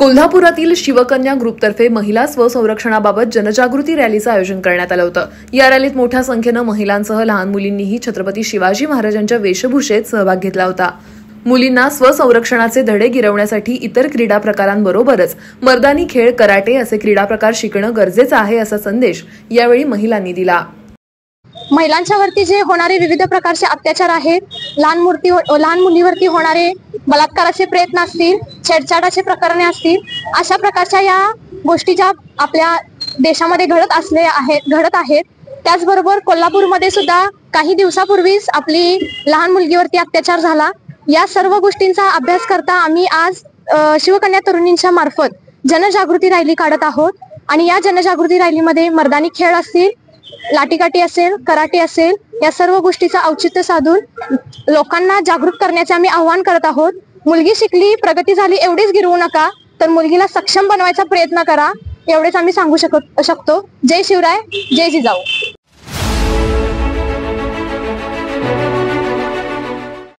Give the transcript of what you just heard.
कोल्हापुरातील शिवकन्या ग्रुपतर्फे महिला स्वसंरक्षणाबाबत जनजागृती रॅलीचं आयोजन करण्यात आलं होतं। या रॅलीत मोठ्या संख्येनं महिलांसह लहान मुलींनीही छत्रपती शिवाजी महाराजांच्या वेशभूषेत सहभाग घेतला होता। मुलींना स्वसंरक्षणाचे धडे गिरवण्यासाठी इतर क्रीडा प्रकारांबरोबरच मर्दानी खेळ, कराटे असे क्रीडा प्रकार शिकणं गरजेचं आहे असा संदेश यावेळी महिलांनी दिला। महिलांच्या वरती जे होणारे विविध प्रकारचे अत्याचार आहेत, लहान मुलीवरती होणारे बलात्काराचे प्रयत्न असतील, छेडछाडाचे प्रकरणे असतील, अशा प्रकारच्या या गोष्टी ज्या आपल्या देशामध्ये घडत आहेत। त्याचबरोबर कोल्हापूरमध्ये सुद्धा काही दिवसापूर्वीच आपली लहान मुलगीवरती अत्याचार झाला। या सर्व गोष्टींचा अभ्यास करता आम्ही आज शिवकन्या तरुणींच्या मार्फत जनजागृती रॅली काढत आहोत आणि या जनजागृती रॅलीमध्ये मर्दानी खेळ असतील, लाठीकाठी असेल, कराटे असेल, या सर्व गोष्टीचं औचित्य साधून लोकांना जागृत करण्याचे आम्ही आवाहन करत आहोत। मुलगी शिकली, प्रगती झाली एवढीच गिरवू नका, तर मुलगीला सक्षम बनवायचा प्रयत्न करा, एवढेच आम्ही सांगू शकतो। जय शिवराय, जय जिजाऊ।